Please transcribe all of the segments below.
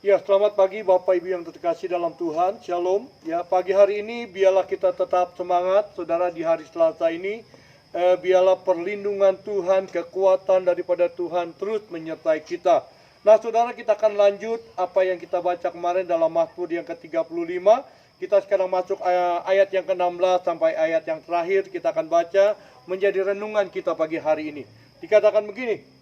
Ya, selamat pagi Bapak Ibu yang terkasih dalam Tuhan. Shalom. Ya, pagi hari ini biarlah kita tetap semangat, saudara, di hari Selasa ini. Biarlah perlindungan Tuhan, kekuatan daripada Tuhan terus menyertai kita. Nah, saudara, kita akan lanjut apa yang kita baca kemarin dalam Mazmur yang ke-35. Kita sekarang masuk ayat yang ke-16 sampai ayat yang terakhir. Kita akan baca menjadi renungan kita pagi hari ini. Dikatakan begini.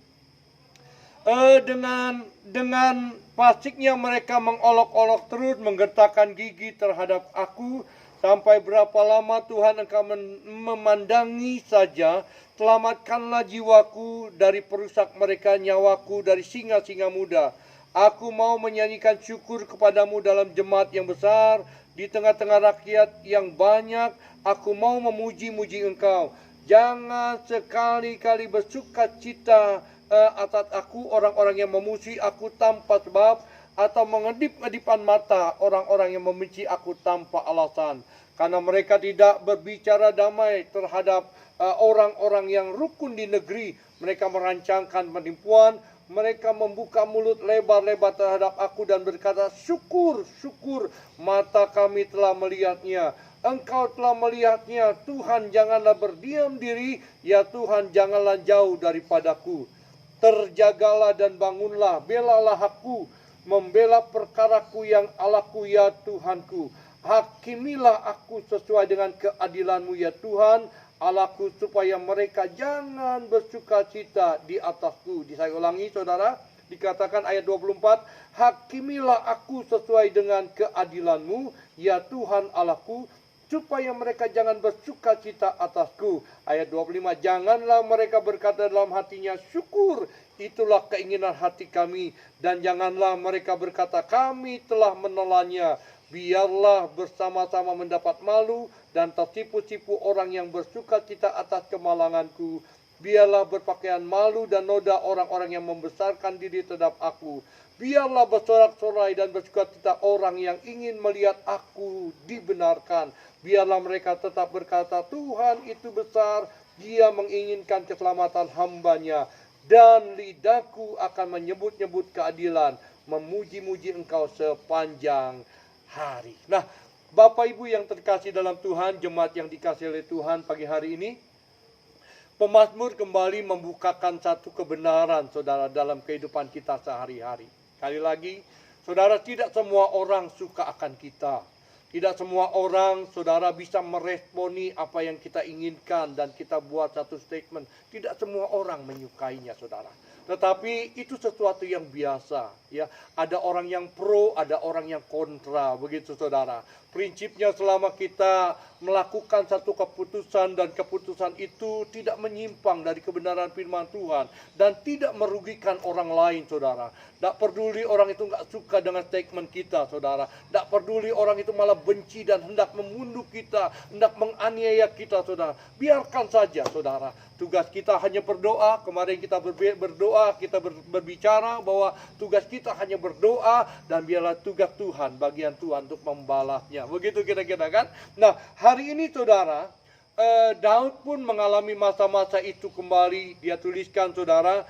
Dengan pasiknya mereka mengolok-olok terus, menggertakkan gigi terhadap aku. Sampai berapa lama Tuhan Engkau memandangi saja? Selamatkanlah jiwaku dari perusak mereka, nyawaku dari singa-singa muda. Aku mau menyanyikan syukur kepadamu dalam jemaat yang besar, di tengah-tengah rakyat yang banyak. Aku mau memuji-muji Engkau. Jangan sekali-kali bersuka cita atas aku orang-orang yang memuji aku tanpa sebab, atau mengedip-ngedipan mata orang-orang yang membenci aku tanpa alasan. Karena mereka tidak berbicara damai terhadap orang-orang yang rukun di negeri. Mereka merancangkan penipuan. Mereka membuka mulut lebar-lebar terhadap aku dan berkata, syukur, syukur, mata kami telah melihatnya. Engkau telah melihatnya, Tuhan janganlah berdiam diri, ya Tuhan janganlah jauh daripadaku. Terjagalah dan bangunlah, belalah aku, membela perkaraku yang Allahku ya Tuhanku. Hakimilah aku sesuai dengan keadilanmu ya Tuhan Allahku, supaya mereka jangan bersuka cita di atasku. Saya ulangi saudara, dikatakan ayat 24, hakimilah aku sesuai dengan keadilanmu ya Tuhan Allahku, supaya mereka jangan bersuka cita atasku. Ayat 25, janganlah mereka berkata dalam hatinya, syukur, itulah keinginan hati kami. Dan janganlah mereka berkata, kami telah menelannya. Biarlah bersama-sama mendapat malu dan tertipu-tipu orang yang bersuka cita atas kemalanganku. Biarlah berpakaian malu dan noda orang-orang yang membesarkan diri terhadap aku. Biarlah bersorak-sorai dan bersukacita orang yang ingin melihat aku dibenarkan. Biarlah mereka tetap berkata, Tuhan itu besar, Dia menginginkan keselamatan hambanya. Dan lidahku akan menyebut-nyebut keadilan, memuji-muji Engkau sepanjang hari. Nah, Bapak Ibu yang terkasih dalam Tuhan, jemaat yang dikasihi oleh Tuhan pagi hari ini, pemazmur kembali membukakan satu kebenaran, saudara, dalam kehidupan kita sehari-hari. Sekali lagi, saudara, tidak semua orang suka akan kita. Tidak semua orang, saudara, bisa meresponi apa yang kita inginkan dan kita buat satu statement. Tidak semua orang menyukainya, saudara. Tetapi itu sesuatu yang biasa, ya. Ada orang yang pro, ada orang yang kontra, begitu saudara. Prinsipnya selama kita melakukan satu keputusan dan keputusan itu tidak menyimpang dari kebenaran firman Tuhan dan tidak merugikan orang lain, saudara. Tidak peduli orang itu nggak suka dengan statement kita, saudara. Tidak peduli orang itu malah benci dan hendak membunuh kita, hendak menganiaya kita, saudara. Biarkan saja, saudara. Tugas kita hanya berdoa. Kemarin kita berdoa, kita berbicara bahwa tugas kita hanya berdoa, dan biarlah tugas Tuhan, bagian Tuhan untuk membalasnya. Begitu kira-kira kan? Nah, hari ini saudara, Daud pun mengalami masa-masa itu kembali. Dia tuliskan saudara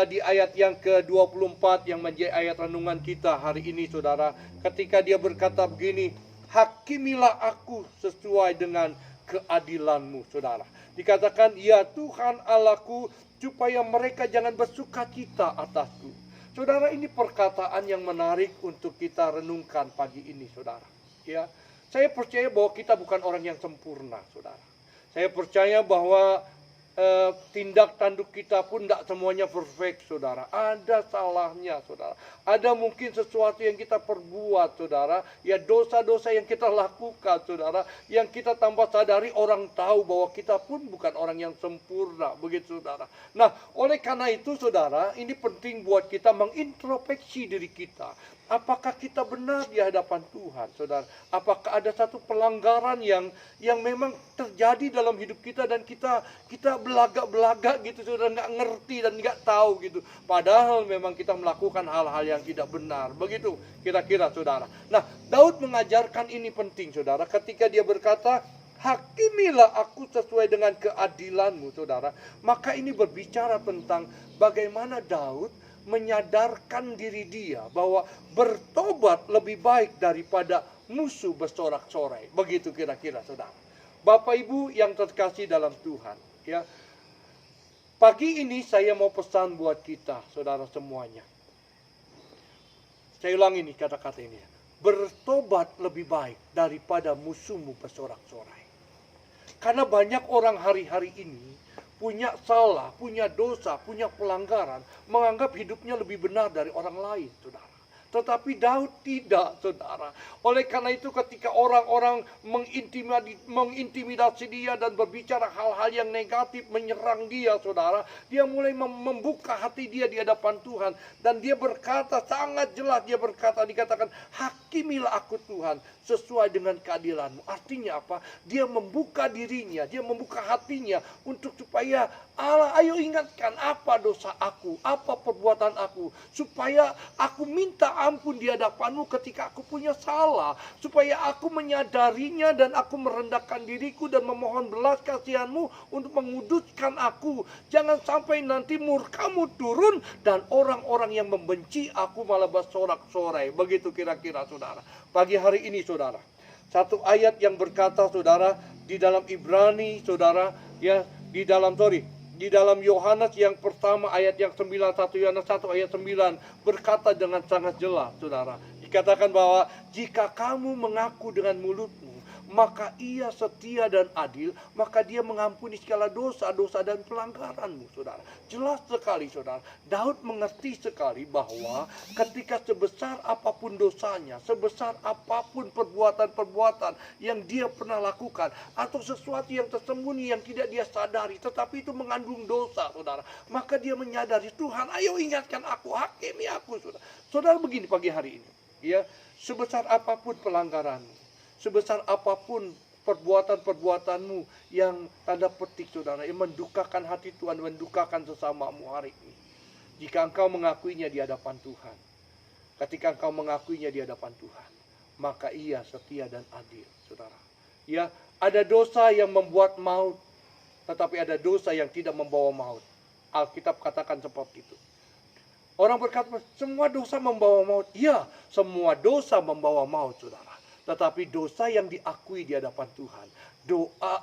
di ayat yang ke-24 yang menjadi ayat renungan kita hari ini saudara. Ketika dia berkata begini, hakimilah aku sesuai dengan keadilanmu, saudara. Dikatakan, ya Tuhan Allahku, supaya mereka jangan bersuka cita atasku. Saudara, ini perkataan yang menarik untuk kita renungkan pagi ini, saudara. Ya, saya percaya bahwa kita bukan orang yang sempurna, saudara. Saya percaya bahwa tindak tanduk kita pun tidak semuanya perfect, saudara. Ada salahnya, saudara. Ada mungkin sesuatu yang kita perbuat, saudara. Ya, dosa-dosa yang kita lakukan, saudara. Yang kita tanpa sadari orang tahu bahwa kita pun bukan orang yang sempurna, begitu, saudara. Nah, oleh karena itu, saudara, ini penting buat kita mengintrospeksi diri kita. Apakah kita benar di hadapan Tuhan, saudara? Apakah ada satu pelanggaran yang memang terjadi dalam hidup kita dan kita belagak-belagak gitu, saudara, nggak ngerti dan nggak tahu gitu. Padahal memang kita melakukan hal-hal yang tidak benar. Begitu kira-kira, saudara. Nah, Daud mengajarkan ini penting, saudara, ketika dia berkata, hakimilah aku sesuai dengan keadilanmu, saudara. Maka ini berbicara tentang bagaimana Daud menyadarkan diri dia bahwa bertobat lebih baik daripada musuh bersorak-sorai. Begitu kira-kira, saudara. Bapak Ibu yang terkasih dalam Tuhan, ya. Pagi ini saya mau pesan buat kita, saudara semuanya. Saya ulangi nih kata-kata ini. Bertobat lebih baik daripada musuhmu bersorak-sorai. Karena banyak orang hari-hari ini punya salah, punya dosa, punya pelanggaran, menganggap hidupnya lebih benar dari orang lain, saudara. Tetapi Daud tidak, saudara. Oleh karena itu ketika orang-orang mengintimidasi dia dan berbicara hal-hal yang negatif, menyerang dia, saudara, dia mulai membuka hati dia di hadapan Tuhan. Dan dia berkata sangat jelas, dikatakan, hakimilah aku Tuhan sesuai dengan keadilanmu. Artinya apa? Dia membuka dirinya, dia membuka hatinya untuk supaya Allah, ayo ingatkan apa dosa aku, apa perbuatan aku, supaya aku minta ampun di hadapanmu ketika aku punya salah, supaya aku menyadarinya dan aku merendahkan diriku dan memohon belas kasihanmu untuk menguduskan aku. Jangan sampai nanti murkamu turun dan orang-orang yang membenci aku malah bersorak-sorai. Begitu kira-kira, saudara. Pagi hari ini, saudara, satu ayat yang berkata, saudara, di dalam Ibrani, saudara, ya, di dalam Yohanes yang pertama ayat yang 9, 1 Yohanes 1 ayat 9 berkata dengan sangat jelas, saudara. Dikatakan bahwa jika kamu mengaku dengan mulutmu, maka ia setia dan adil, maka dia mengampuni segala dosa-dosa dan pelanggaranmu, saudara. Jelas sekali, saudara. Daud mengerti sekali bahwa ketika sebesar apapun dosanya, sebesar apapun perbuatan-perbuatan yang dia pernah lakukan, atau sesuatu yang tersembunyi yang tidak dia sadari, tetapi itu mengandung dosa, saudara. Maka dia menyadari, Tuhan, ayo ingatkan aku, hakimi aku, saudara. Saudara, begini pagi hari ini, ya, sebesar apapun pelanggaranmu, sebesar apapun perbuatan-perbuatanmu yang tanda petik, saudara, yang mendukakan hati Tuhan, mendukakan sesamamu hari ini. Jika engkau mengakuinya di hadapan Tuhan, ketika engkau mengakuinya di hadapan Tuhan, maka ia setia dan adil, saudara. Ya, ada dosa yang membuat maut, tetapi ada dosa yang tidak membawa maut. Alkitab katakan seperti itu. Orang berkata, semua dosa membawa maut. Ya, semua dosa membawa maut, saudara. Tetapi dosa yang diakui di hadapan Tuhan,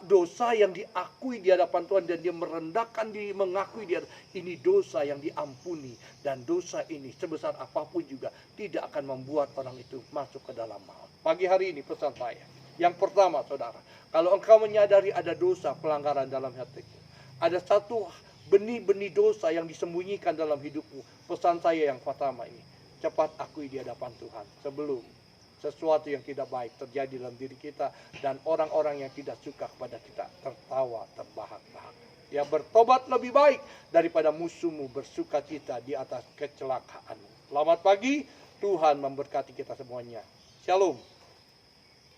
dosa yang diakui di hadapan Tuhan dan dia merendahkan diri, mengakui dia, ini dosa yang diampuni. Dan dosa ini sebesar apapun juga tidak akan membuat orang itu masuk ke dalam maut. Pagi hari ini pesan saya, yang pertama, saudara, kalau engkau menyadari ada dosa pelanggaran dalam hatimu, ada satu benih-benih dosa yang disembunyikan dalam hidupmu, pesan saya yang pertama ini, cepat akui di hadapan Tuhan sebelum sesuatu yang tidak baik terjadi dalam diri kita dan orang-orang yang tidak suka kepada kita tertawa terbahak-bahak. Ya, bertobat lebih baik daripada musuhmu bersuka cita di atas kecelakaanmu. Selamat pagi, Tuhan memberkati kita semuanya. Shalom.